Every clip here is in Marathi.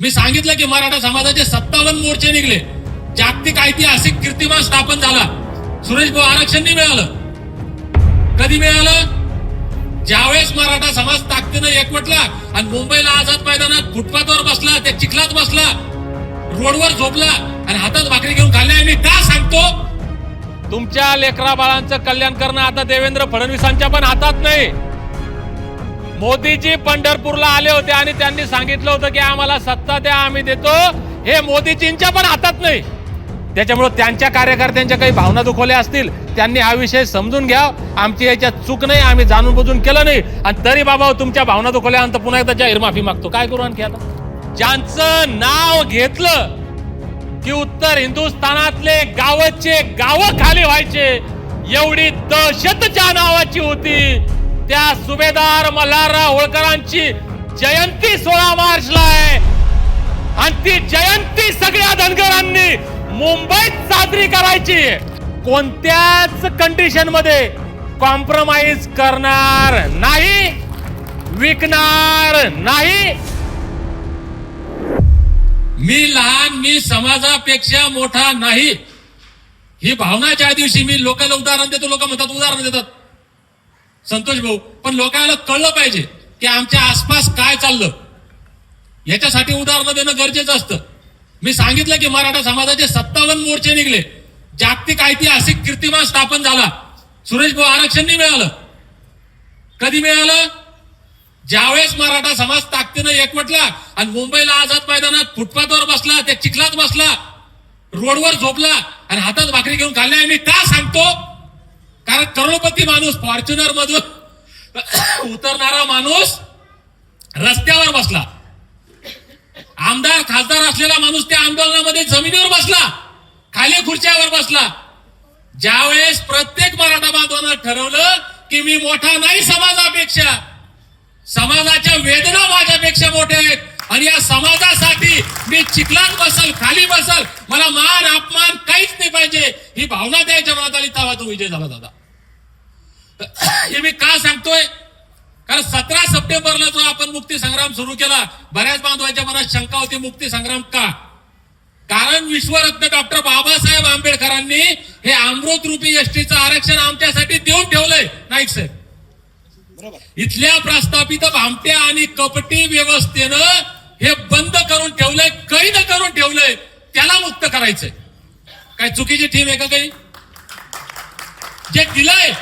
मी सांगितलं की मराठा समाजाचे 57 मोर्चे निघले, जागतिक ऐतिहासिक कीर्तिमान स्थापन झाला. सुरेश भाऊ आरक्षण नाही मिळालं. कधी मिळालं? ज्यावेळेस मराठा समाज ताकदीनं एकवटला आणि मुंबईला आझाद मैदानात फुटपाथवर बसला, त्या चिखलात बसला, रोडवर झोपला आणि हातात भाकरी घेऊन खाल्ल्या. मी का सांगतो? तुमच्या लेकरा बाळांचं कल्याण करणं आता देवेंद्र फडणवीसांच्या पण हातात नाही. मोदीजी पंढरपूरला आले होते आणि त्यांनी सांगितलं होतं की आम्हाला सत्ता द्या, आम्ही देतो. हे मोदीजींच्या पण हातात नाही. त्याच्यामुळे त्यांच्या कार्यकर्त्यांच्या काही भावना दुखवल्या असतील, त्यांनी हा विषय समजून घ्या. आमची याच्यात चूक नाही, आम्ही जाणून बुजून केलं नाही. आणि तरी बाबा तुमच्या भावना दुखवल्यानंतर पुन्हा एकदा जाहीर माफी मागतो. काय करू आणखी आता? ज्यांचं नाव घेतलं की उत्तर हिंदुस्थानातले गावचे गाव खाली व्हायचे, एवढी दहशत ज्या नावाची होती, त्या सुभेदार मल्हारराव होळकरांची जयंती 16 मार्चला आहे. आणि ती जयंती सगळ्या धनगरांनी मुंबईत साजरी करायची. कोणत्याच कंडिशन मध्ये कॉम्प्रोमाइज करणार नाही, विकणार नाही. मी लहान, मी समाजापेक्षा मोठा नाही, ही भावना ज्या दिवशी मी लोकांना उदाहरण देतो, लोक म्हणतात उदाहरण देतात संतोष भाऊ, पण लोकांना कळलं पाहिजे की आमच्या आसपास काय चाललं. याच्यासाठी उदाहरणं देणं गरजेचं असतं. मी सांगितलं की मराठा समाजाचे 57 मोर्चे निघले, जागतिक ऐतिहासिक कीर्तिमान स्थापन झाला. सुरेश भाऊ आरक्षण नाही मिळालं. कधी मिळालं? ज्यावेळेस मराठा समाज ताकदीनं एकवटला आणि मुंबईला आझाद मैदानात फुटपाथवर बसला, त्या चिखलात बसला, रोडवर झोपला आणि हातात भाकरी घेऊन खाल्ल्या. मी का सांगतो? कारण करोडपती माणूस, फॉर्च्युनर मधून उतरणारा माणूस रस्त्यावर बसला, आमदार खासदार असलेला माणूस त्या आंदोलनामध्ये जमिनीवर बसला, खाली खुर्च्यावर बसला. ज्यावेळेस प्रत्येक मराठा बांधवानं ठरवलं की मी मोठा नाही समाजापेक्षा, समाजाच्या वेदना माझ्यापेक्षा मोठ्या आहेत आणि या समाजासाठी मी चिखलात बसल, खाली बसल, मला मान अपमान काहीच नाही पाहिजे, ही भावना द्यायच्या मनात आली, तेव्हा तो विजय झाला दादा. हे मी का सांगतोय? कारण 17 सप्टेंबरला जो आपण मुक्ती संग्राम सुरू केला, बऱ्याच बांधवांच्या मनात शंका होती, मुक्ती संग्राम का? कारण विश्वरत्न डॉक्टर बाबासाहेब आंबेडकरांनी हे अमृत रूपी एसटीचं आरक्षण आमच्यासाठी देऊन ठेवलंय. नाईक साहेब, इथल्या प्रस्थापित भामट्या आणि कपटी व्यवस्थेनं हे बंद करून ठेवलंय, कैद करून ठेवलंय. त्याला मुक्त करायचंय. काय चुकीची टीम आहे का काही? जे दिलंय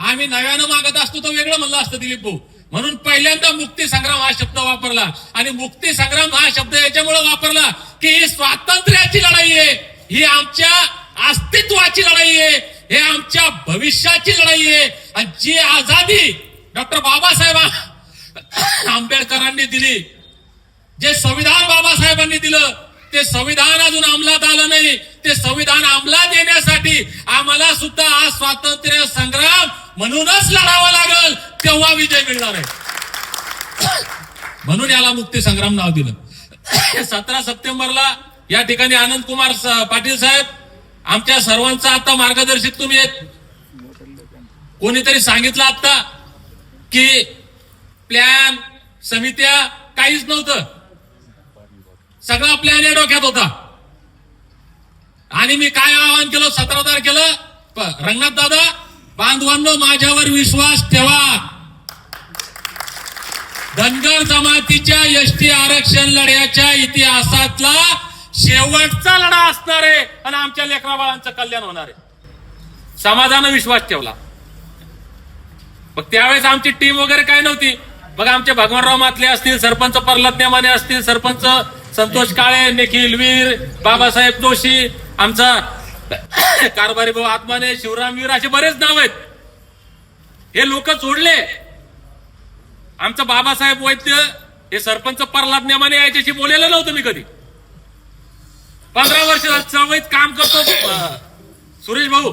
आम्ही नव्यानं मागत असतो तर वेगळं म्हणलं असतं दिलीप भाऊ. म्हणून पहिल्यांदा मुक्ती संग्राम हा शब्द वापरला. आणि मुक्ती संग्राम हा शब्द याच्यामुळे वापरला की ही स्वातंत्र्याची लढाई आहे, ही आमच्या अस्तित्वाची लढाई आहे, हे आमच्या भविष्याची लढाई आहे. आणि जी आझादी डॉक्टर बाबासाहेब आंबेडकरांनी दिली, जे संविधान बाबासाहेबांनी दिलं, ते संविधान अजून अंमलात आलं नाही. ते संविधान अंमलात येण्यासाठी आम्हाला सुद्धा हा स्वातंत्र्य संग्राम म्हणूनच लढावा लागल, तेव्हा विजय मिळणार आहे. म्हणून याला मुक्ती संग्राम नाव दिलं. 17 सप्टेंबरला या ठिकाणी आनंद कुमार पाटील साहेब आमच्या सर्वांचा आता मार्गदर्शक तुम्ही आहेत. कोणीतरी सांगितलं आता की प्लॅन, समित्या काहीच नव्हतं, सगळा प्लॅन या डोक्यात होता. आणि मी काय आवाहन केलं 17 तारखेला, रंगनाथ दादा, बांधवांनो माझ्यावर विश्वास ठेवा. धनगर जमातीच्या एसटी आरक्षण लढ्याच्या इतिहासातला शेवटचा लढा असणार आहे आणि आमच्या लेकरा बाळांचं कल्याण होणार आहे. समाजानं विश्वास ठेवला. मग त्यावेळेस आमची टीम वगैरे काय नव्हती. बघा आमचे भगवानराव मातले असतील, सरपंच प्रल्हाद नेमाने असतील, सरपंच संतोष काळे, निखिल वीर, बाबासाहेब जोशी, आमचा कारभारी भाऊ आत्माने, शिवराम वीर, असे बरेच नाव आहेत. हे लोक जोडले. आमचं बाबासाहेब वैद्य हे सरपंच प्रल्हाद नेमाने याच्याशी बोलायला नव्हतं मी कधी. 15 वर्ष चळवळीत काम करतो सुरेश भाऊ.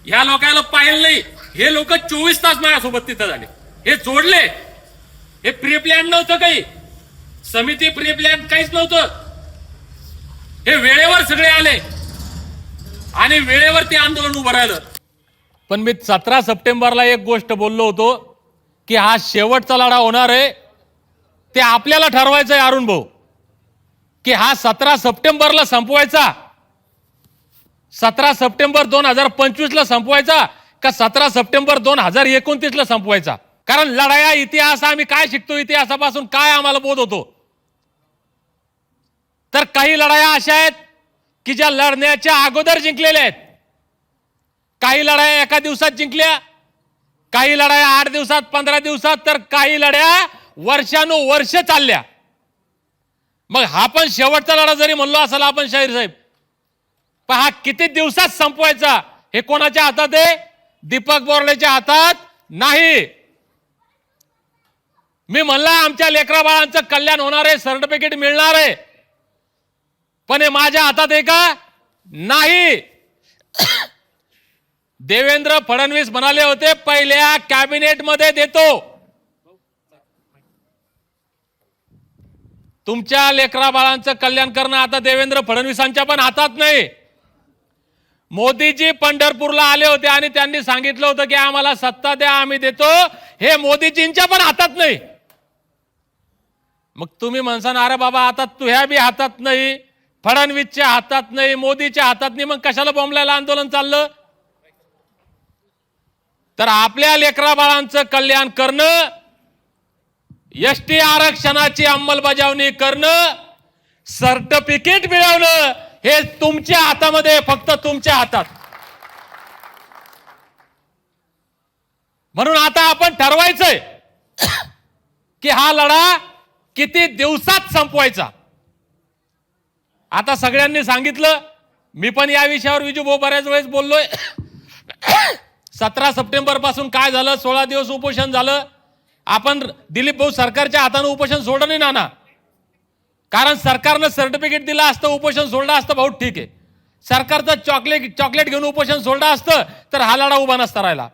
ह्या लोकांना पाहिलं नाही. हे लोक 24 तास माझ्यासोबत तिथं झाले. हे जोडले. हे प्री प्लॅन नव्हतं, काही समिती प्री प्लॅन काहीच नव्हतं. हे वेळेवर सगळे आले आणि वेळेवर ते आंदोलन उभं राहिलं. पण मी 17 सप्टेंबरला एक गोष्ट बोललो होतो की हा शेवटचा लढा होणार आहे, ते आपल्याला ठरवायचं आहे. अरुण भाऊ, की हा 17 सप्टेंबरला संपवायचा, 17 सप्टेंबर 2025 ला संपवायचा का 17 सप्टेंबर 2029 ला संपवायचा? कारण लढाया इतिहास आम्ही काय शिकतो, इतिहासापासून काय आम्हाला बोध होतो? तर काही लढाया अशा आहेत की ज्या लढण्याच्या अगोदर जिंकलेल्या आहेत, काही लढाया एका दिवसात जिंकल्या, काही लढाया 8 दिवसात 15 दिवसात, तर काही लढ्या वर्षानुवर्ष चालल्या. मग हा पण शेवटचा लढा जरी म्हणलो असेल आपण शाहीर साहेब, पण हा किती दिवसात संपवायचा हे कोणाच्या हातात आहे? दीपक बोराडेच्या हातात नाही. मी म्हणला आमच्या लेकरा बाळांचं कल्याण होणार आहे, सर्टिफिकेट मिळणार आहे, पण हे माझ्या हातात आहे का? नाही. देवेंद्र फडणवीस म्हणाले होते पहिल्या कॅबिनेट मध्ये देतो. तुमच्या लेकरा बाळांचं कल्याण करणं आता देवेंद्र फडणवीसांच्या पण हातात नाही. मोदीजी पंढरपूरला आले होते आणि त्यांनी सांगितलं होतं की आम्हाला सत्ता द्या, आम्ही देतो. हे मोदीजींच्या पण हातात नाही. मग तुम्ही म्हणसान अरे बाबा आता तुझ्या बी हातात नाही, फडणवीसच्या हातात नाही, मोदीच्या हातात नाही, मग कशाला बोंबलायला आंदोलन चाललं? तर आपल्या लेकरा बाळांचं कल्याण करणं, एसटी आरक्षणाची अंमलबजावणी करणं, सर्टिफिकेट मिळवणं हे तुमच्या हातामध्ये, फक्त तुमच्या हातात. म्हणून आता आपण ठरवायचंय की हा लढा किती दिवसात संपवायचा. आता सगळ्यांनी सांगितलं, मी पण या विषयावर विजू भाऊ बऱ्याच वेळेस बोललोय. 17 सप्टेंबर पासून काय झालं? 16 दिवस उपोषण झालं. आपण दिलीप भाऊ सरकारच्या हाताने उपोषण सोडलं नाही नाना, कारण सरकारनं सर्टिफिकेट दिलं असतं, उपोषण सोडलं असतं, भाऊ ठीक आहे. सरकारचं चॉकलेट घेऊन उपोषण सोडलं असतं तर हा लढा उभा नसता राहिला.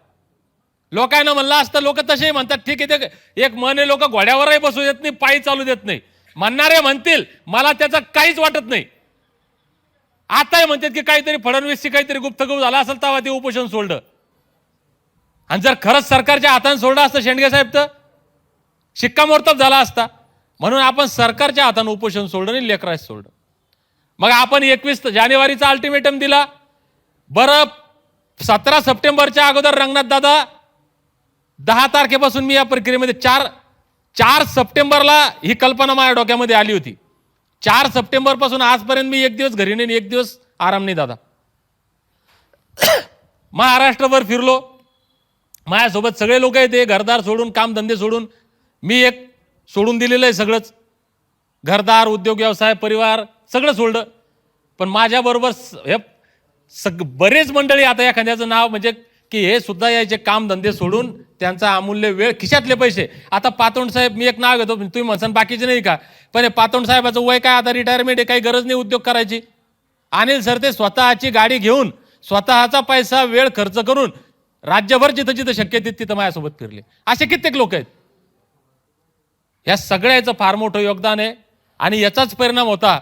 लोकांना म्हणलं असतं, लोक तसेही म्हणतात ठीक आहे, ते एक मने लोक घोड्यावरही बसू देत नाही, पायी चालू देत नाही. म्हणणारे म्हणतील मला त्याचं काहीच वाटत नाही. आताही म्हणतात की काहीतरी फडणवीसची काहीतरी गुप्तगू झाला असेल तेव्हा ते उपोषण सोडलं. आणि जर खरंच सरकारच्या हाताने सोडलं असतं शेंडगे साहेब तर शिक्कामोर्तब झाला असता. म्हणून आपण सरकारच्या हाताने उपोषण सोडलं नाही, लेकरास सोडलं. मग आपण 21 जानेवारीचा अल्टिमेटम दिला. बरं 17 सप्टेंबरच्या अगोदर रंगनाथ दादा 10 तारखेपासून मी या प्रक्रियेमध्ये 4 सप्टेंबरला ही कल्पना माझ्या डोक्यामध्ये आली होती. 4 सप्टेंबर पासून आजपर्यंत मी एक दिवस घरी नाही, एक दिवस आराम नाही दादा. महाराष्ट्रभर फिरलो, माझ्यासोबत सगळे लोक येते, घरदार सोडून, कामधंदे सोडून. मी एक सोडून दिलेलं आहे सगळंच, घरदार, उद्योग, व्यवसाय, परिवार सगळं सोडलं. पण माझ्याबरोबर बरेच मंडळी, आता एखाद्याचं नाव म्हणजे की हे सुद्धा यायचे कामधंदे सोडून, त्यांचा अमूल्य वेळ, खिशातले पैसे. आता पातोंड साहेब, मी एक नाव घेतो, तुम्ही म्हणसान बाकीचे नाही का, पण हे पातोंड साहेबाचं वय काय, आता रिटायरमेंट आहे, काही गरज नाही उद्योग करायची. अनिल सर ते स्वतःची गाडी घेऊन, स्वतःचा पैसा, वेळ खर्च करून राज्यभर जिथं जिथं शक्य तिथं माझ्यासोबत फिरले. असे कित्येक लोक आहेत. या सगळ्याचं फार मोठं योगदान आहे. आणि याचाच परिणाम होता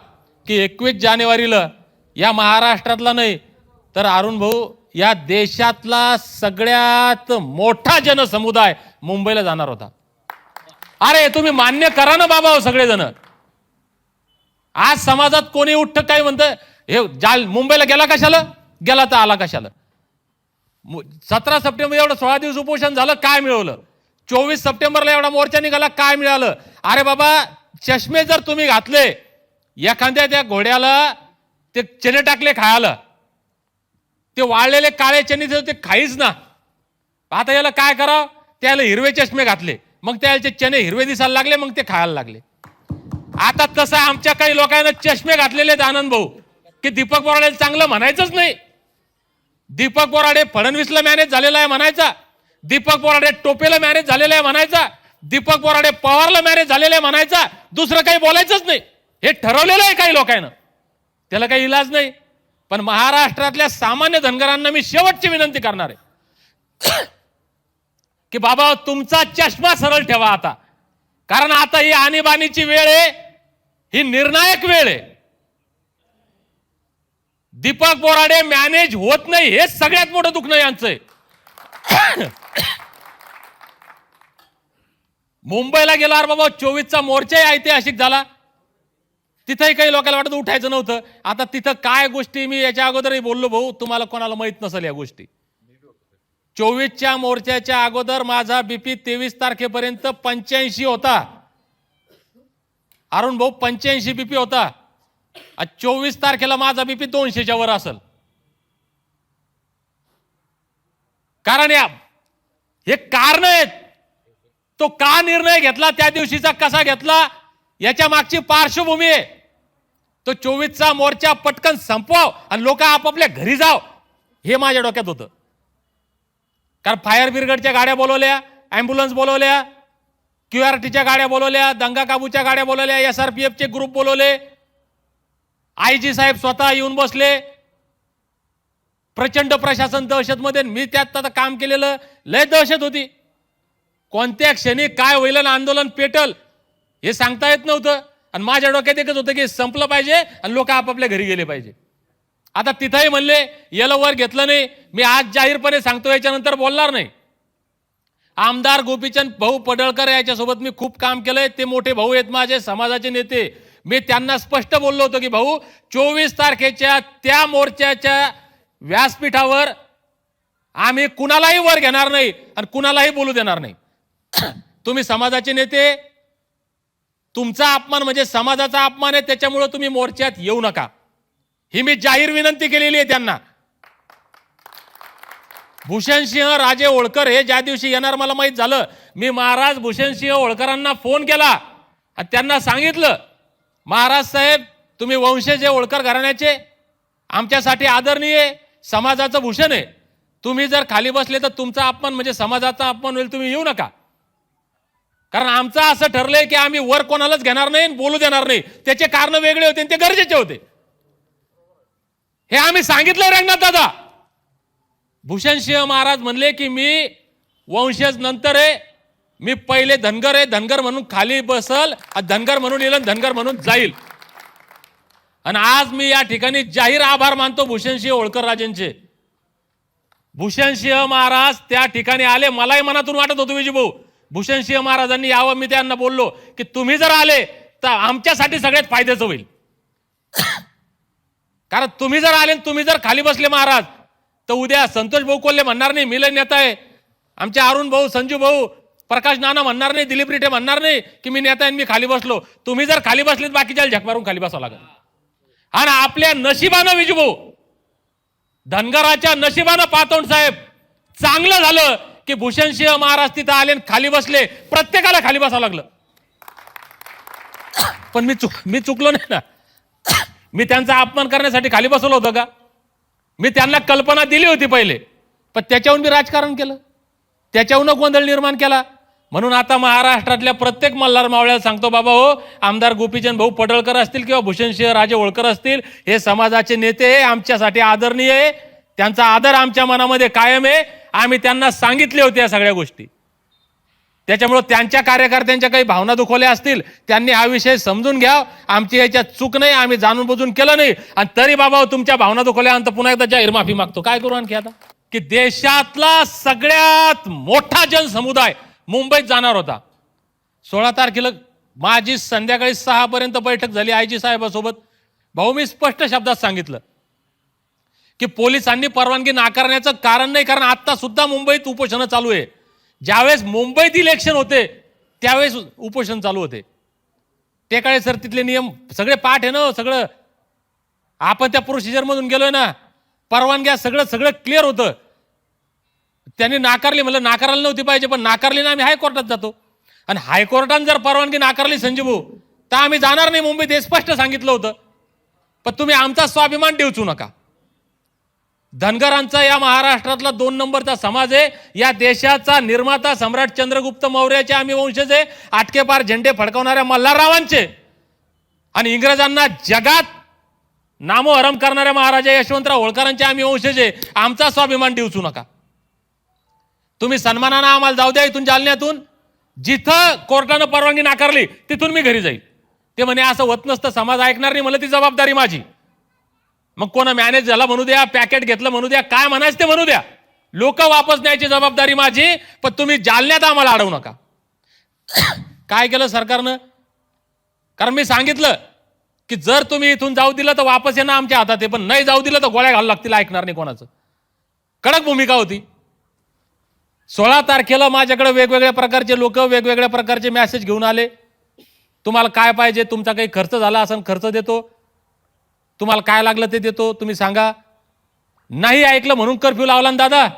की 21 जानेवारीला या महाराष्ट्रातला नाही तर अरुण भाऊ या देशातला सगळ्यात मोठा जनसमुदाय मुंबईला जाणार होता. अरे तुम्ही मान्य करा ना बाबा, सगळेजण. आज समाजात कोणी उठतं काय म्हणतं, हे मुंबईला गेला कशाला, गेला तर आला कशाला. 17 सप्टेंबर एवढं 16 दिवस उपोषण झालं, काय मिळवलं? 24 सप्टेंबरला एवढा मोर्चा निघाला, काय मिळालं? अरे बाबा, चष्मे जर तुम्ही घातले, एखाद्या त्या घोड्याला ते चणे टाकले खायला, ते वाळलेले काळे चणे ते खाईच ना. आता याला काय करावं? त्याला हिरवे चष्मे घातले, मग त्याचे चणे हिरवे दिसायला लागले, मग ते खायला लागले. आता तसं आमच्या काही लोकांना चष्मे घातलेले आहेत आनंद भाऊ, की दीपक बोराडे चांगलं म्हणायचंच नाही. दीपक बोराडे फडणवीसला मॅनेज झालेला आहे म्हणायचा, दीपक बोराडे टोपेला मॅनेज झालेला आहे म्हणायचा, दीपक बोराडे पवारला मॅनेज झालेला आहे म्हणायचा. दुसरं काही बोलायचंच नाही. हे ठरवलेलं आहे काही लोकांना, त्याला काही इलाज नाही. पण महाराष्ट्रातल्या सामान्य धनगरांना मी शेवटची विनंती करणार आहे की बाबा तुमचा चष्मा सरळ ठेवा आता. कारण आता ही आणीबाणीची वेळ आहे, ही निर्णायक वेळ आहे. दीपक बोराडे मॅनेज होत नाही, हे सगळ्यात मोठं दुखणं यांचं आहे. मुंबईला गेला बाबा, 24चा मोर्चाही ऐतिहासिक झाला. तिथंही काही लोकांना वाटत उठायचं नव्हतं. आता तिथं काय गोष्टी मी याच्या अगोदरही बोललो भाऊ, तुम्हाला कोणाला माहित नसेल या गोष्टी. 24च्या मोर्चाच्या अगोदर माझा बीपी 23 तारखेपर्यंत 85 होता. अरुण भाऊ 85 बीपी होता. 24 तारखेला माझा बीपी 200च्या वर असेल. कारण हे कारण आहेत. तो का निर्णय घेतला, त्या दिवशीचा कसा घेतला, याच्या मागची पार्श्वभूमी आहे. तो 24चा मोर्चा पटकन संपवाव आणि लोक आपापल्या घरी जाव, हे माझ्या डोक्यात होतं. कारण फायर ब्रिगेडच्या गाड्या बोलवल्या, ॲम्ब्युलन्स बोलवल्या, QRTच्या गाड्या बोलवल्या, दंगा काबूच्या गाड्या बोलवल्या, SRPFचे ग्रुप बोलवले, IG साहेब स्वतः येऊन बसले. प्रचंड प्रशासन दहशतमध्ये. मी त्यात आता काम केलेलं, लय दहशत होती. कोणत्या क्षणी काय होईल आणि आंदोलन पेटल हे सांगता येत नव्हतं. आणि माझ्या डोक्यात एकच होतं की संपलं पाहिजे आणि लोक आपापल्या घरी गेले पाहिजे. आता तिथंही म्हणले येलं वर घेतलं नाही. मी आज जाहीरपणे सांगतो, याच्यानंतर बोलणार नाही. आमदार गोपीचंद भाऊ पडळकर याच्यासोबत मी खूप काम केलंय. ते मोठे भाऊ आहेत माझे, समाजाचे नेते. मी त्यांना स्पष्ट बोललो होतो की भाऊ 24 तारखेच्या त्या मोर्चाच्या व्यासपीठावर आम्ही कुणालाही वर घेणार नाही आणि कुणालाही बोलू देणार नाही. तुम्ही समाजाचे नेते, तुमचा अपमान म्हणजे समाजाचा अपमान आहे, त्याच्यामुळे तुम्ही मोर्चात येऊ नका, ही मी जाहीर विनंती केलेली आहे त्यांना. भूषणसिंह राजे होळकर हे ज्या दिवशी येणार मला माहित झालं, मी महाराज भूषणसिंह होळकरांना फोन केला आणि त्यांना सांगितलं, महाराज साहेब तुम्ही वंशज होळकर घराण्याचे, आमच्यासाठी आदरणीय समाजाचं भूषण आहे. तुम्ही जर खाली बसले तर तुमचा अपमान म्हणजे समाजाचा अपमान होईल, तुम्ही येऊ नका. कारण आमचं असं ठरलंय की आम्ही वर कोणालाच घेणार नाही, बोलू देणार नाही. त्याचे कारण वेगळे होते, ते गरजेचे होते, हे आम्ही सांगितलं रंगनाथ दादा. भूषणसिंह महाराज म्हणले की मी वंशज नंतर आहे, मी पहिले धनगर आहे, धनगर म्हणून खाली बसल, धनगर म्हणून येईल, धनगर म्हणून जाईल. आणि आज मी या ठिकाणी जाहीर आभार मानतो भूषणसिंह होळकर राजेंचे. भूषणसिंह महाराज त्या ठिकाणी आले. मलाही मनातून वाटत होतं विजूभाऊ भूषणसिंह महाराजांनी यावं. मी त्यांना बोललो की तुम्ही जर आले तर आमच्यासाठी सगळ्यात फायद्याचं होईल. कारण तुम्ही जर आले, तुम्ही जर खाली बसले महाराज, तर उद्या संतोष भाऊ कोल्हे म्हणणार नाही मी लय नेता आहे, आमचे अरुण भाऊ, संजू भाऊ, प्रकाश नाना म्हणणार नाही, दिलीप रिठे म्हणणार नाही की मी नेता आहे मी खाली बसलो. तुम्ही जर खाली बसलेत बाकीच्या झक मारून खाली बसावं लागेल. आणि आपल्या नशिबानं विजूभाऊ, धनगराच्या नशिबानं पातोंड साहेब चांगलं झालं की भूषणसिंह महाराज तिथं आले, खाली बसले, प्रत्येकाला खाली बसावं लागलं. पण मी चुकलो नाही ना. मी त्यांचा अपमान करण्यासाठी खाली बसवलं होतं का? मी त्यांना कल्पना दिली होती पहिले, पण त्याच्याहून मी राजकारण केलं, त्याच्याहून गोंधळ निर्माण केला. म्हणून आता महाराष्ट्रातल्या प्रत्येक मल्हार मावळ्याला सांगतो, बाबा हो, आमदार गोपीचंद भाऊ पडळकर असतील किंवा भूषणसिंह राजे होळकर असतील, हे समाजाचे नेते आहे, आमच्यासाठी आदरणीय आहे, त्यांचा आदर आमच्या मनामध्ये कायम आहे. आम्ही त्यांना सांगितले होते या सगळ्या गोष्टी. त्याच्यामुळे त्यांच्या कार्यकर्त्यांच्या काही भावना दुखवल्या असतील, त्यांनी हा विषय समजून घ्या. आमची याच्यात चूक नाही, आम्ही जाणून बुजून केलं नाही. आणि तरी बाबा तुमच्या भावना दुखवल्यानंतर पुन्हा एकदा जाहीर माफी मागतो. काय करू आणखी आता की देशातला सगळ्यात मोठा जनसमुदाय मुंबईत जाणार होता. 16 तारखेला माझी संध्याकाळी 6 पर्यंत बैठक झाली IG साहेबांसोबत. भाऊ मी स्पष्ट शब्दात सांगितलं की पोलिसांनी परवानगी नाकारण्याचं कारण नाही, कारण आता सुद्धा मुंबईत उपोषण चालू आहे. ज्यावेळेस मुंबईत इलेक्शन होते त्यावेळेस उपोषण चालू होते. टेकाळे सर तिथले नियम सगळे पाठ आहे ना, सगळं आपण त्या प्रोसिजर मधून गेलोय ना, परवानग्या सगळं क्लिअर होतं. त्यांनी नाकारली, म्हणलं नाकारायला नव्हती पाहिजे, पण नाकारली ना आम्ही हायकोर्टात जातो. आणि हायकोर्टाने जर परवानगी नाकारली संजीव भाऊ, तर आम्ही जाणार नाही मुंबईत, हे स्पष्ट सांगितलं होतं. पण तुम्ही आमचा स्वाभिमान ठेवू नका. धनगरांचा या महाराष्ट्रातला 2 नंबरचा समाज आहे. या देशाचा निर्माता सम्राट चंद्रगुप्त मौर्याचे आम्ही वंशज आहे, आटकेपार झेंडे फडकवणाऱ्या मल्हाररावांचे, आणि इंग्रजांना जगात नामोहरम करणाऱ्या महाराजा यशवंतराव होळकरांचे आम्ही वंशज आहे. आमचा स्वाभिमान ठेवू नका. तुम्ही सन्मानानं आम्हाला जाऊ द्या इथून, जालन्यातून. जिथं कोर्टानं परवानगी नाकारली तिथून मी घरी जाईल. ते म्हणे असं होत नसतं, समाज ऐकणार नाही. मला ती जबाबदारी माझी. मग कोणा मॅनेज झाला म्हणू द्या, पॅकेट घेतलं म्हणू द्या, काय म्हणायचं ते म्हणू द्या, लोक वापस न्यायची जबाबदारी माझी. पण तुम्ही जालन्यात आम्हाला अडवू नका. काय केलं सरकारनं? कारण मी सांगितलं की जर तुम्ही इथून जाऊ दिलं तर वापस येणं आमच्या हातात आहे, पण नाही जाऊ दिलं तर गोळ्या घालू लागतील, ऐकणार नाही कोणाचं. कडक भूमिका होती. 16 तारखेला माझ्याकडे वेगवेगळ्या प्रकारचे लोक वेगवेगळ्या प्रकारचे मेसेज घेऊन आले. तुम्हाला काय पाहिजे, तुमचा काही खर्च झाला असेल खर्च देतो, तुम्हाला काय लागलं ते देतो, तुम्ही सांगा. नाही ऐकलं म्हणून कर्फ्यू लावला ना दादा.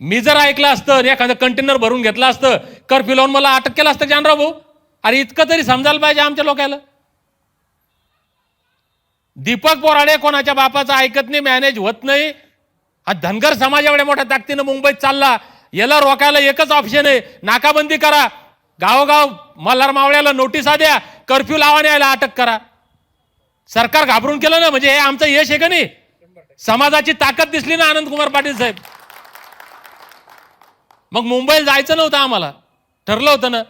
मी जर ऐकलं असतं, एखादं कंटेनर भरून घेतलं असतं, कर्फ्यू लावून मला अटक केलं असतं जानराव भाऊ. अरे इतकं तरी समजायला पाहिजे आमच्या लोकांना. दीपक बोराडे कोणाच्या बापाचं ऐकत नाही, मॅनेज होत नाही. हा धनगर समाज एवढ्या मोठ्या ताकदीनं मुंबईत चालला, याला रोखायला एकच ऑप्शन आहे, नाकाबंदी करा, गावोगाव मल्हार मावळ्याला नोटिसा द्या, कर्फ्यू लावा, यायला अटक करा. सरकार घाबरून केलं ना, म्हणजे हे आमचं यश आहे का नाही? समाजाची ताकद दिसली ना आनंद कुमार पाटील साहेब. मग मुंबईला जायचं नव्हतं, आम्हाला ठरलं होतं ना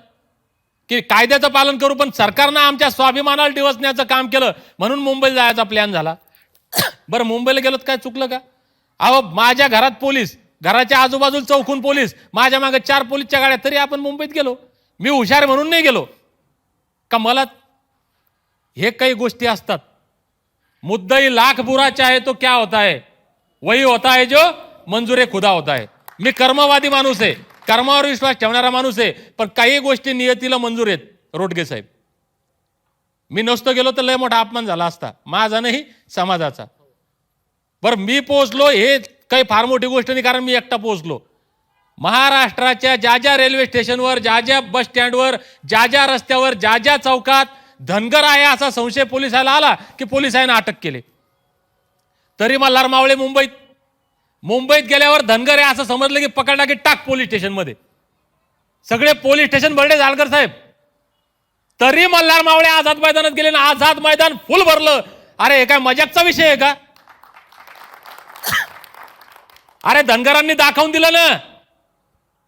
की कायद्याचं पालन करू, पण सरकारनं आमच्या स्वाभिमानाला डिवचण्याचं काम केलं म्हणून मुंबईला जायचा प्लॅन झाला. बरं मुंबईला गेलो काय चुकलं का? अहो माझ्या घरात पोलीस, घराच्या आजूबाजूला चौकून पोलीस, माझ्या मागे 4 पोलीसच्या गाड्या, तरी आपण मुंबईत गेलो. मी हुशार म्हणून नाही गेलो का? मला हे काही गोष्टी असतात. मुद्दई लाख बुरा चाहे तो क्या होता है, वही होता है जो मंजूर खुदा होता है. मी कर्मवादी माणूस आहे, कर्मावर विश्वास ठेवणारा माणूस आहे, पण काही गोष्टी नियतीला मंजूर आहेत. रोडगे साहेब, मी नसतो गेलो तर लय मोठा अपमान झाला असता, माझा नाही समाजाचा. बरं मी पोहोचलो हे काही फार मोठी गोष्ट नाही, कारण मी एकटा पोहोचलो. महाराष्ट्राच्या ज्या ज्या रेल्वे स्टेशनवर, ज्या ज्या बस स्टँडवर, ज्या ज्या रस्त्यावर, ज्या ज्या चौकात धनगर आहे असा संशय पोलिसाला आला की पोलिसांना अटक केली. तरी मल्हार मावळे मुंबईत गेल्यावर धनगर आहे असं समजलं की पकडला की टाक पोलीस स्टेशनमध्ये. सगळे पोलीस स्टेशन भरले झालकर साहेब. तरी मल्हार मावळे आझाद मैदानात गेले ना, आझाद मैदान फुल भरलं. अरे हे काय मजाकचा विषय आहे का? अरे धनगरांनी दाखवून दिलं ना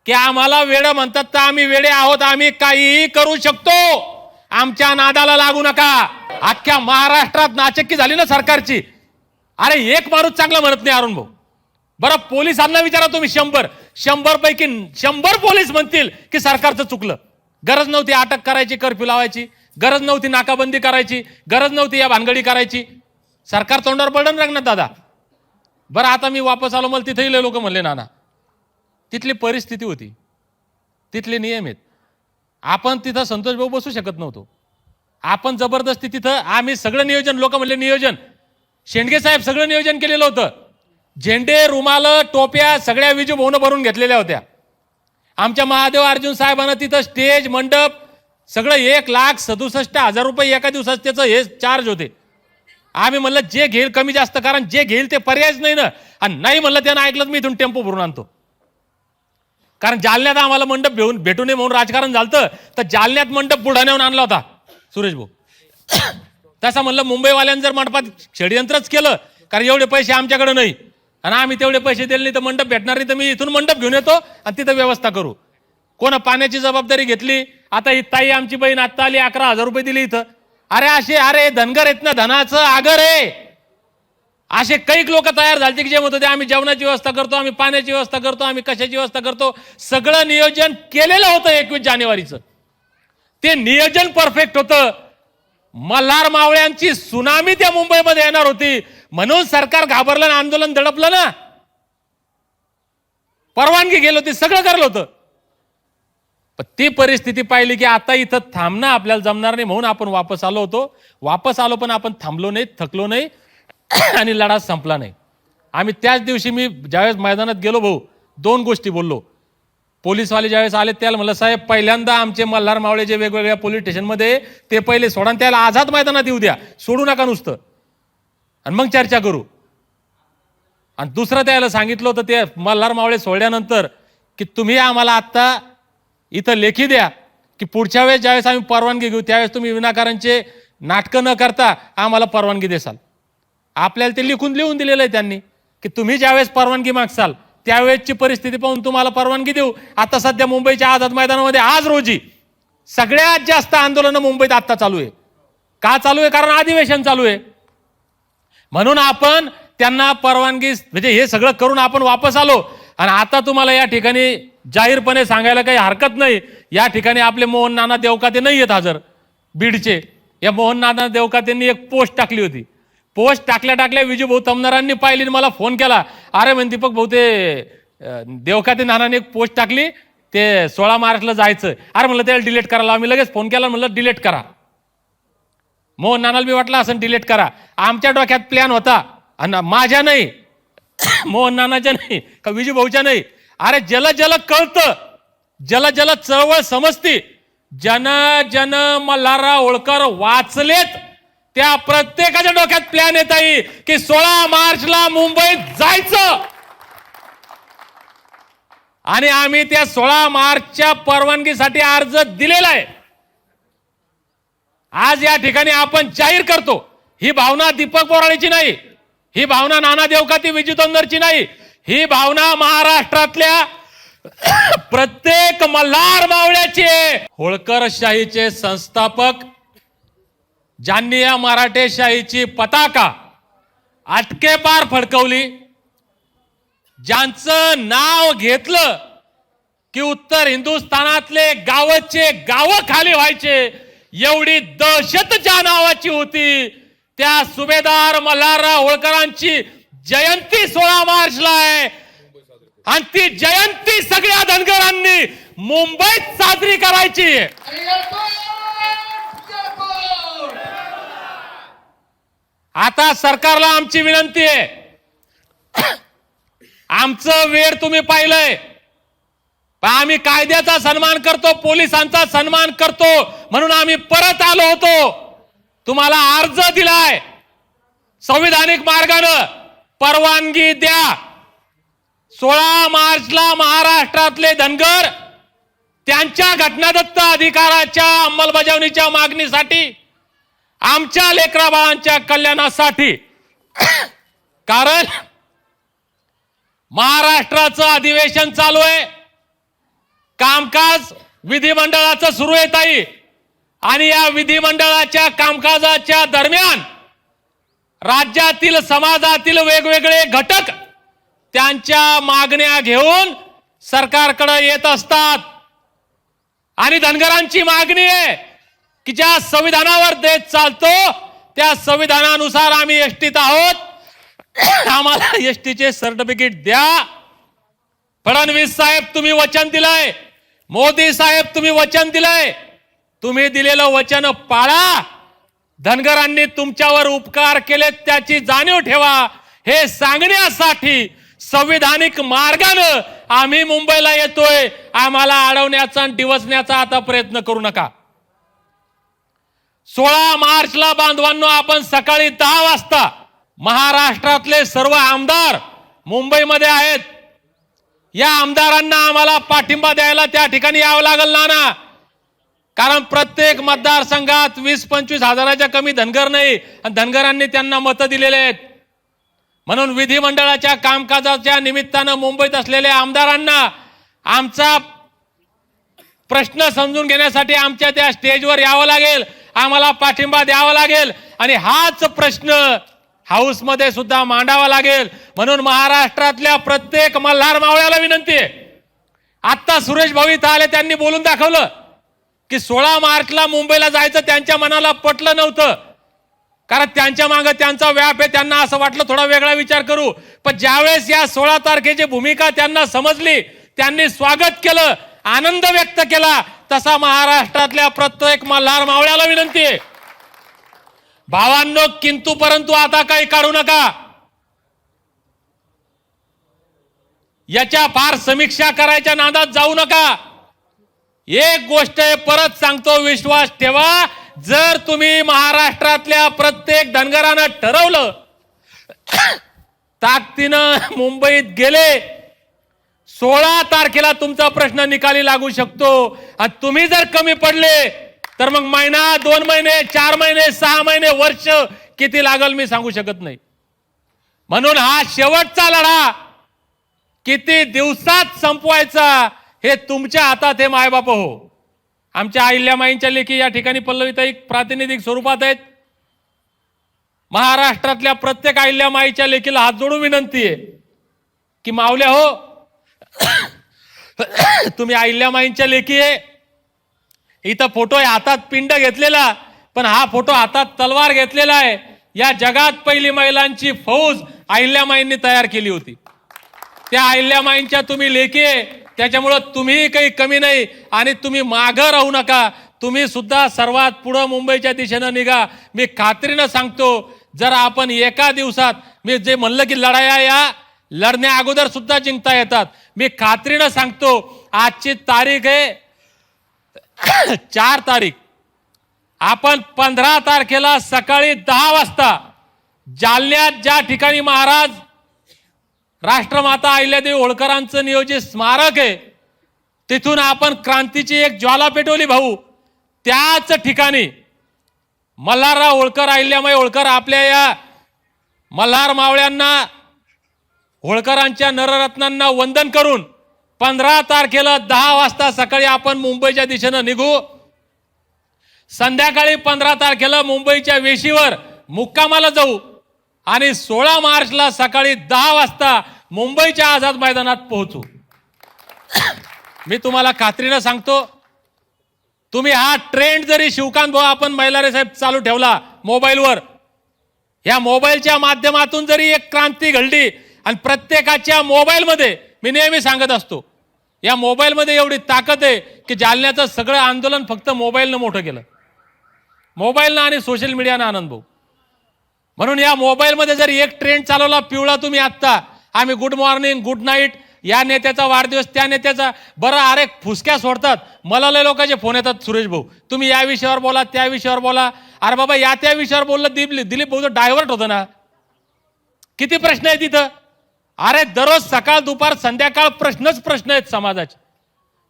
की आम्हाला वेडं म्हणतात तर आम्ही वेडे आहोत, आम्ही काहीही करू शकतो, आमच्या नादाला लागू नका. अख्ख्या महाराष्ट्रात नाचक्की झाली ना सरकारची. अरे एक माणूस चांगला म्हणत नाही अरुण भाऊ. बरं पोलिसांना विचारा तुम्ही, 100 पैकी 100 पोलीस म्हणतील की सरकारचं चुकलं. गरज नव्हती अटक करायची, कर्फ्यू लावायची, गरज नव्हती नाकाबंदी करायची, गरज नव्हती या भानगडी करायची. सरकार तोंडावर पडलं ना रंगनाथ दादा. बरं आता मी वापस आलो, मला तिथेही लोक म्हणले नाना तिथली परिस्थिती होती, तिथले नियम आहेत, आपण तिथं संतोष भाऊ बसू शकत नव्हतो. आपण जबरदस्ती तिथं आम्ही सगळं नियोजन, लोक म्हणले नियोजन, शेंडगे साहेब सगळं नियोजन केलेलं होतं. झेंडे, रुमाल, टोप्या सगळ्या विजू भाऊनं भरून घेतलेल्या होत्या. आमच्या महादेव अर्जुन साहेबांना तिथं स्टेज, मंडप सगळं 1,67,000 रुपये एका दिवसात त्याचं हे चार्ज होते. आम्ही म्हणलं जे घेईल कमी जास्त, कारण जे घेईल ते पर्यायच नाही ना. आणि नाही म्हणलं त्यानं ऐकलं मी इथून टेम्पो भरून आणतो. कारण जालन्यात आम्हाला मंडप भेटू नये म्हणून राजकारण झालं, तर जालन्यात मंडप बुलढाण्याहून आणला होता सुरेश भाऊ. तसं म्हणलं मुंबईवाल्यांनी जर मंडपात षडयंत्रच केलं, कारण एवढे पैसे आमच्याकडे नाही आणि आम्ही तेवढे पैसे दिले नाही तर मंडप भेटणार नाही, तर मी इथून मंडप घेऊन येतो आणि तिथं व्यवस्था करू. कोणा पाण्याची जबाबदारी घेतली. आता ही ताई आमची बहीण आत्ता आली, 11,000 रुपये दिली इथं. अरे धनगर आहेत ना, धनाचं आगर आहे. असे काही लोक तयार झाले की जे म्हणत होते आम्ही जेवणाची व्यवस्था करतो, आम्ही पाण्याची व्यवस्था करतो, आम्ही कशाची व्यवस्था करतो. सगळं नियोजन केलेलं होतं 21 जानेवारीचं. ते नियोजन परफेक्ट होतं. मल्हार मावळ्यांची सुनामी त्या मुंबईमध्ये येणार होती म्हणून सरकार घाबरलं ना, आंदोलन दडपलं ना, परवानगी गेली होती, सगळं करलं होतं. पण ती परिस्थिती पाहिली की आता इथं थांबणं आपल्याला जमणार नाही म्हणून आपण वापस आलो होतो. वापस आलो पण आपण थांबलो नाही, थकलो नाही आणि लढा संपला नाही. आम्ही त्याच दिवशी मी ज्यावेळेस मैदानात गेलो भाऊ 2 गोष्टी बोललो. पोलीसवाले ज्यावेळेस आले त्याला म्हणलं साहेब पहिल्यांदा आमचे मल्हार मावळे जे वेगवेगळ्या पोलीस स्टेशनमध्ये ते पहिले सोडा, त्याला आझाद मैदानात येऊ द्या, सोडू नका नुसतं, आणि मग चर्चा करू. आणि दुसरं त्याला सांगितलं होतं ते मल्हार मावळे सोडल्यानंतर की तुम्ही आम्हाला आत्ता इथं लेखी द्या की पुढच्या वेळेस ज्यावेळेस आम्ही परवानगी घेऊ त्यावेळेस तुम्ही विनाकारणचे नाटकं न करता आम्हाला परवानगी देसाल. आपल्याला ते लिहून दिलेलं आहे त्यांनी की तुम्ही ज्यावेळेस परवानगी मागसाल त्यावेळेसची परिस्थिती पाहून तुम्हाला परवानगी देऊ. आता सध्या मुंबईच्या आझाद मैदानामध्ये आज रोजी सगळ्यात जास्त आंदोलनं मुंबईत आता चालू आहे. का चालू आहे? कारण अधिवेशन चालू आहे म्हणून आपण त्यांना परवानगी, म्हणजे हे सगळं करून आपण वापस आलो. आणि आता तुम्हाला या ठिकाणी जाहीरपणे सांगायला काही हरकत नाही, या ठिकाणी आपले मोहन नाना देवका ते नाही आहेत हजर बीडचे, या मोहन नाना देवकातेंनी एक पोस्ट टाकली होती. पोस्ट टाकल्या विजू भाऊ तमनारांनी पाहिली, मला फोन केला. अरे म्हण दीपक भाऊ ते देवकाते नानाने एक पोस्ट टाकली, ते 16 मार्चला जायचं. अरे म्हणलं त्याला डिलीट करायला. आम्ही लगेच फोन केला, म्हणलं डिलीट करा. मोहन नानाला बी वाटलं असं डिलीट करा. आमच्या डोक्यात प्लॅन होता, आणि माझ्या नाही, मोहन नानाच्या नाही, का विजू भाऊच्या नाही. अरे जल जल कळतं, जल जल चळवळ समजती. जन जन मल्हारराव होळकर वाचलेत, त्या प्रत्येकाच्या डोक्यात प्लॅन येत आहे की 16 मार्चला मुंबईत जायचं. आणि आम्ही त्या 16 मार्चच्या परवानगीसाठी अर्ज दिलेला आहे. आज या ठिकाणी आपण जाहीर करतो, ही भावना दीपक बोराळेची नाही, ही भावना नाना देवकाते विजू तमनरची नाही, ही भावना महाराष्ट्रातल्या प्रत्येक मल्हार मावळ्याची आहे. होळकरशाहीचे संस्थापक ज्यांनी या मराठेशाहीची पताका अटकेपार फडकवली, ज्यांचं नाव घेतलं की उत्तर हिंदुस्थानातले गावचे गाव खाली व्हायचे, एवढी दहशत ज्या नावाची होती, त्या सुभेदार मल्हारराव होळकरांची जयंती 16 मार्चला आहे. आणि ती जयंती सगळ्या धनगरांनी मुंबईत साजरी करायची. आता सरकारला आमची विनंती आहे, आमचं वेळ तुम्ही पाहिलंय, आम्ही कायद्याचा सन्मान करतो, पोलिसांचा सन्मान करतो, म्हणून आम्ही परत आलो होतो. तुम्हाला अर्ज दिलाय, संविधानिक मार्गाने परवानगी द्या. 16 मार्चला महाराष्ट्रातले धनगर त्यांच्या घटनादत्त अधिकाराच्या अंमलबजावणीच्या मागणीसाठी, आमच्या लेकराबाळांच्या कल्याणासाठी, कारण महाराष्ट्राचं अधिवेशन चालू आहे, कामकाज विधिमंडळाचं सुरू येत आहे, आणि या विधिमंडळाच्या कामकाजाच्या दरम्यान राज्यातील समाजातील वेगवेगळे घटक त्यांच्या मागण्या घेऊन सरकारकडे येत असतात. आणि धनगरांची मागणी आहे की ज्या संविधानावर देश चालतो त्या संविधानानुसार आम्ही एसटीत आहोत, आम्हाला एसटीचे सर्टिफिकेट द्या. फडणवीस साहेब तुम्ही वचन दिलंय, मोदी साहेब तुम्ही वचन दिलंय, तुम्ही दिलेलं वचन पाळा. धनगरांनी तुमच्यावर उपकार केले त्याची जाणीव ठेवा, हे सांगण्यासाठी संविधानिक मार्गाने आम्ही मुंबईला येतोय. आम्हाला अडवण्याचा आणि डिवचण्याचा आता प्रयत्न करू नका. 16 मार्चला बांधवांनो, आपण सकाळी 10 वाजता महाराष्ट्रातले सर्व आमदार मुंबईमध्ये आहेत. या आमदारांना आम्हाला पाठिंबा द्यायला त्या ठिकाणी यावं लागेल ना, कारण प्रत्येक मतदारसंघात 20-25 हजाराच्या कमी धनगर नाही, आणि धनगरांनी त्यांना मतं दिलेले आहेत. म्हणून विधिमंडळाच्या कामकाजाच्या निमित्तानं मुंबईत असलेल्या आमदारांना आमचा प्रश्न समजून घेण्यासाठी आमच्या त्या स्टेजवर यावं लागेल, आम्हाला पाठिंबा द्यावा लागेल, आणि हाच प्रश्न हाऊसमध्ये सुद्धा मांडावा लागेल. म्हणून महाराष्ट्रातल्या प्रत्येक मल्हार मावळ्याला विनंती आहे. आता सुरेश भाऊ इथं आले, त्यांनी बोलून दाखवलं की 16 मार्चला मुंबईला जायचं त्यांच्या मनाला पटलं नव्हतं, कारण त्यांच्या मागे त्यांचा व्याप आहे. त्यांना असं वाटलं थोडा वेगळा विचार करू, पण ज्यावेळेस या 16 तारखेची भूमिका त्यांना समजली, त्यांनी स्वागत केलं, आनंद व्यक्त केला. तसा महाराष्ट्रातल्या प्रत्येक मल्हार मावळ्याला विनंती आहे, भावांनो, किंतु परंतु आता काही काढू नका. याच्या फार समीक्षा करायच्या नादात जाऊ नका. एक गोष्ट परत सांगतो, विश्वास ठेवा, जर तुम्ही महाराष्ट्रातल्या प्रत्येक धनगरानं ठरवलं, ताकदीनं मुंबईत गेले, 16 तारखेला तुमचा प्रश्न निकाली लागू शकतो. आणि तुम्ही जर कमी पडले तर मग महिना, 2 महिने, 4 महिने, 6 महिने, वर्ष किती लागल मी सांगू शकत नाही. म्हणून हा शेवटचा लढा किती दिवसात संपवायचा हे तुमच्या हातात आहे मायबाप हो. आमच्या अहिल्यामाईंच्या लेखी या ठिकाणी पल्लवीताई प्रातिनिधिक स्वरूपात आहेत. महाराष्ट्रातल्या प्रत्येक अहिल्यामाईच्या लेखीला हात जोडून विनंती आहे की मावल्या हो, तुम्ही अहिल्यामाईंच्या लेखी आहे, इथं फोटो आहे, हातात पिंड घेतलेला, पण हा फोटो हातात तलवार घेतलेला आहे. या जगात पहिली महिलांची फौज अहिल्यामाईंनी तयार केली होती. त्या अहिल्यामाईंच्या तुम्ही लेकी आहे, त्याच्यामुळं तुम्ही काही कमी नाही आणि तुम्ही मागं राहू नका. तुम्ही सुद्धा सर्वात पुढं मुंबईच्या दिशेनं निघा. मी खात्रीनं सांगतो, जर आपण एका दिवसात, मी जे म्हणलं की लढाया या लढण्या अगोदर सुद्धा जिंकता येतात. मी खात्रीनं सांगतो, आजची तारीख आहे 4 तारीख. आपण 15 तारखेला सकाळी 10 वाजता जालन्यात ज्या ठिकाणी महाराज राष्ट्रमाता अहिल्यादेवी होळकरांचं नियोजित स्मारक आहे, तिथून आपण क्रांतीची एक ज्वाला पेटवली भाऊ. त्याच ठिकाणी मल्हारराव होळकर, अहिल्यामाई होळकर आपल्या या मल्हार मावळ्यांना, होळकरांच्या नररत्नांना वंदन करून 15 तारखेला 10 वाजता सकाळी आपण मुंबईच्या दिशेनं निघू. संध्याकाळी 15 तारखेला मुंबईच्या वेशीवर मुक्कामाला जाऊ आणि 16 मार्चला सकाळी 10 वाजता मुंबईच्या आझाद मैदानात पोहोचू. मी तुम्हाला खात्रीनं सांगतो, तुम्ही हा ट्रेंड जरी शिवकांत भाऊ आपण मैलारे साहेब चालू ठेवला मोबाईलवर, या मोबाईलच्या माध्यमातून जरी एक क्रांती घडली आणि प्रत्येकाच्या मोबाईलमध्ये, मी नेहमी सांगत असतो, या मोबाईलमध्ये एवढी ताकद आहे की जालन्याचं सगळं आंदोलन फक्त मोबाईलनं मोठं केलं. मोबाईलनं आणि सोशल मीडियानं आनंद भाऊ. म्हणून या मोबाईलमध्ये जर एक ट्रेंड चालवला पिवळा, तुम्ही आत्ता आम्ही गुड मॉर्निंग गुड नाईट, या नेत्याचा वाढदिवस त्या नेत्याचा, बरं अरे फुसक्या सोडतात. मला लय लोकांचे फोन येतात, सुरेश भाऊ तुम्ही या विषयावर बोला, त्या विषयावर बोला. अरे बाबा या त्या विषयावर बोललं दिलीप भाऊ डायव्हर्ट होतं ना. किती प्रश्न आहेत तिथं. अरे दररोज सकाळ दुपार संध्याकाळ प्रश्न आहेत समाजाचे.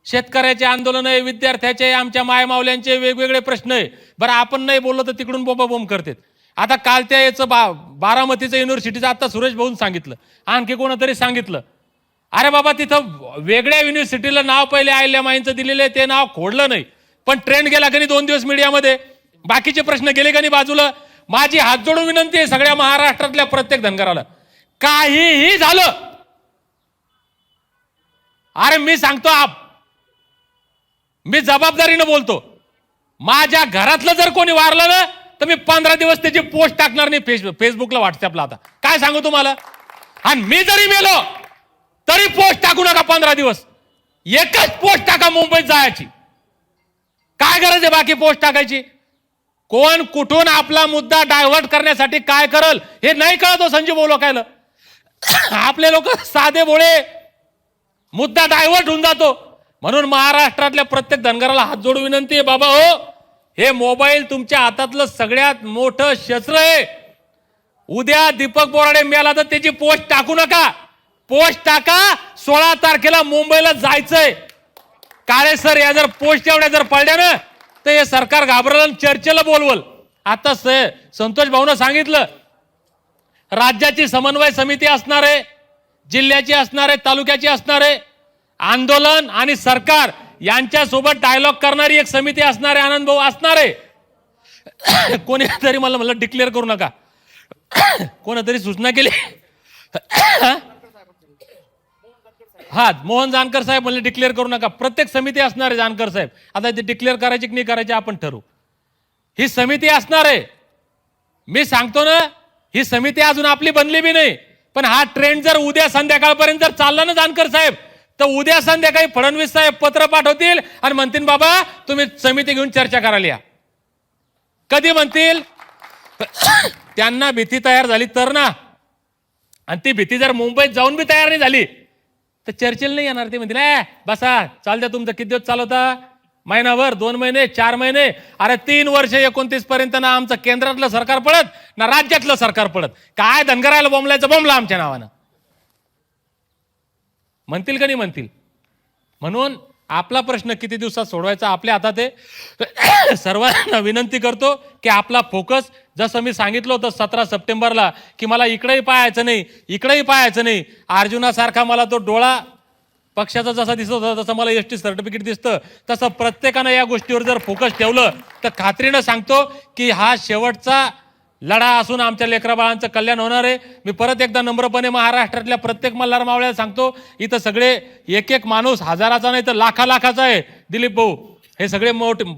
शेतकऱ्याचे आंदोलन आहे, विद्यार्थ्याचे, आमच्या मायमावल्यांचे वेगवेगळे प्रश्न आहे. बरं आपण नाही बोललो तर तिकडून बोंबा बोंब करतात. आता काल त्या याचं बारामतीचं युनिव्हर्सिटीचं आता सुरेश भाऊन सांगितलं, आणखी कोणतरी सांगितलं. अरे बाबा तिथं वेगळ्या युनिव्हर्सिटीला नाव पहिले अहिल्यामाईंचं दिलेलं आहे, ते नाव खोडलं नाही, पण ट्रेंड गेला का नाही 2 दिवस मीडियामध्ये, बाकीचे प्रश्न गेले का नाही बाजूला. माझी हात जोडून विनंती आहे सगळ्या महाराष्ट्रातल्या प्रत्येक धनगराला, काहीही झालं, अरे मी सांगतो मी जबाबदारीनं बोलतो, माझ्या घरातलं जर कोणी वारलं ना तर मी 15 दिवस त्याची पोस्ट टाकणार नाही फेसबुकला, व्हॉट्सअपला. आता काय सांगू तुम्हाला. आणि मी जरी मेलो तरी पोस्ट टाकू नका 15 दिवस. एकच पोस्ट टाका मुंबईत जायची. काय गरज आहे बाकी पोस्ट टाकायची. कोण कुठून आपला मुद्दा डायव्हर्ट करण्यासाठी काय करल हे नाही कळत हो संजीव भाऊ लोकायला. आपले लोक साधे भोळे, मुद्दा डायव्हर्ट होऊन जातो. म्हणून महाराष्ट्रातल्या प्रत्येक धनगराला हात जोडून विनंती आहे, बाबा हो हे मोबाईल तुमच्या हातातलं सगळ्यात मोठं शस्त्र आहे. उद्या दीपक बोराडे मेला तर त्याची पोस्ट टाकू नका. पोस्ट टाका, 16 तारखेला मुंबईला जायचंय. काळे सर या जर पोस्ट एवढ्या जर पडल्या ना तर हे सरकार घाबरलं, चर्चेला बोलवल. आता संतोष भाऊनं सांगितलं राज्याची समन्वय समिती असणार आहे, जिल्ह्याची असणार आहे, तालुक्याची असणार आहे. आंदोलन आणि सरकार यांच्यासोबत डायलॉग करणारी एक समिती असणार आहे, आनंद भाऊ असणार आहे. कोणी तरी मला म्हणलं डिक्लेअर करू नका, कोणतरी सूचना केली. हा मोहन जानकर साहेब म्हणले डिक्लेअर करू नका. प्रत्येक समिती असणार आहे जानकर साहेब. आता ते डिक्लेअर करायची की नाही करायची आपण ठरवू. ही समिती असणार आहे. मी सांगतो ना, ही समिती अजून आपली बनली बी नाही, पण हा ट्रेंड जर उद्या संध्याकाळपर्यंत जर चालला ना जानकर साहेब, तर उद्या संध्याकाळी फडणवीस साहेब पत्र पाठवतील आणि म्हणतील बाबा तुम्ही समिती घेऊन चर्चा करायला या. कधी म्हणतील. त्यांना भीती तयार झाली तर ना, आणि ती भीती जर मुंबईत जाऊन बी तयार नाही झाली तर चर्चेला नाही येणार. ते म्हणतील बसा चाल द्या, तुमचं किती दिवस चालवता, महिनाभर, 2 महिने, 4 महिने, अरे 3 वर्ष 29 पर्यंत ना आमचं केंद्रातलं सरकार पडत ना राज्यातलं सरकार पडत. काय धनगरायला बोंबलायचं बोंबला आमच्या नावानं, म्हणतील का नाही म्हणतील. म्हणून आपला प्रश्न किती दिवसात सोडवायचा आपल्या हातात आहे. सर्वांना विनंती करतो की आपला फोकस, जसं मी सांगितलं होतं 17 सप्टेंबरला की मला इकडेही पाहायचं नाही, इकडेही पाहायचं नाही. अर्जुनासारखा मला तो डोळा पक्षाचा जसा दिसत होता तसं मला एसटी सर्टिफिकेट दिसतं. तसं प्रत्येकानं या गोष्टीवर जर फोकस ठेवलं तर खात्रीनं सांगतो की हा शेवटचा लढा असून आमच्या लेकराबाळांचं कल्याण होणार आहे. मी परत एकदा नम्रपणे महाराष्ट्रातल्या प्रत्येक मल्हार मावळ्याला सांगतो, इथं सगळे एक माणूस हजाराचा नाही तर लाखाचा आहे. दिलीप भाऊ हे सगळे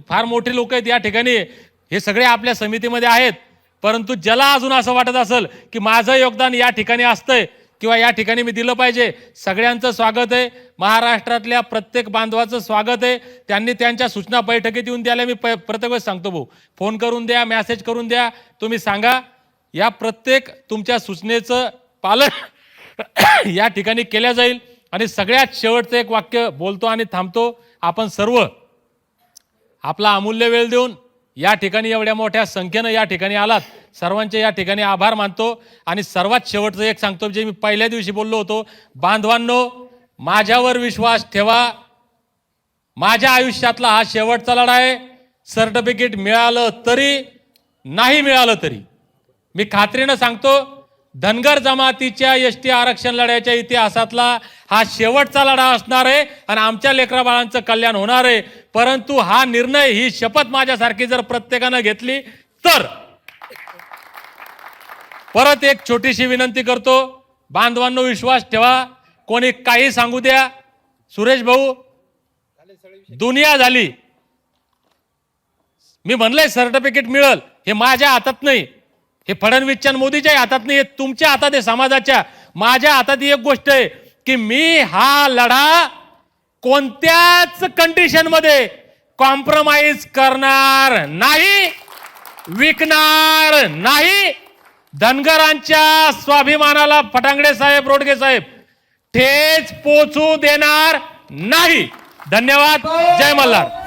फार मोठे लोक आहेत या ठिकाणी. हे सगळे आपल्या समितीमध्ये आहेत. परंतु ज्याला अजून असं वाटत असेल की माझं योगदान या ठिकाणी असतंय किंवा या ठिकाणी मी दिलं पाहिजे, सगळ्यांचं स्वागत आहे. महाराष्ट्रातल्या प्रत्येक बांधवाचं स्वागत आहे. त्यांनी त्यांच्या सूचना बैठकीत येऊन द्यायला मी प्रत्येक वेळेस सांगतो भाऊ, फोन करून द्या, मेसेज करून द्या, तुम्ही सांगा. या प्रत्येक तुमच्या सूचनेचं पालन या ठिकाणी केल्या जाईल. आणि सगळ्यात शेवटचं एक वाक्य बोलतो आणि थांबतो. आपण सर्व आपला अमूल्य वेळ देऊन या ठिकाणी एवढ्या मोठ्या संख्येनं या ठिकाणी आलात, सर्वांचे या ठिकाणी आभार मानतो. आणि सर्वात शेवटचं एक सांगतो, जे मी पहिल्या दिवशी बोललो होतो, बांधवांनो माझ्यावर विश्वास ठेवा. माझ्या आयुष्यातला हा शेवटचा लढा आहे. सर्टिफिकेट मिळालं तरी नाही मिळालं तरी मी खात्रीनं सांगतो, धनगर जमातीच्या एसटी आरक्षण लढ्याच्या इतिहासातला हा शेवटचा लढा असणार आहे आणि आमच्या लेकराबाळांचं कल्याण होणार आहे. परंतु हा निर्णय, ही शपथ माझ्यासारखी जर प्रत्येकानं घेतली तर. परत एक छोटीशी विनंती करतो, बांधवांनो विश्वास ठेवा. कोणी काही सांगू द्या. सुरेश भाऊ, दुनिया झाली. मी म्हणलंय सर्टिफिकेट मिळेल, हे माझ्या हातात नाही, हे फडणवीसच्या मोदीच्या हातात नाही, हे तुमच्या हातात आहे, समाजाच्या. माझ्या हातात एक गोष्ट आहे की मी हा लढा कोणत्याच कंडिशन मध्ये कॉम्प्रोमाइज करणार नाही, विकणार नाही. धनगरांच्या स्वाभिमानाला फटांगडे साहेब, रोडगे साहेब ठेच पोचू देणार नाही. धन्यवाद. जय मल्हार.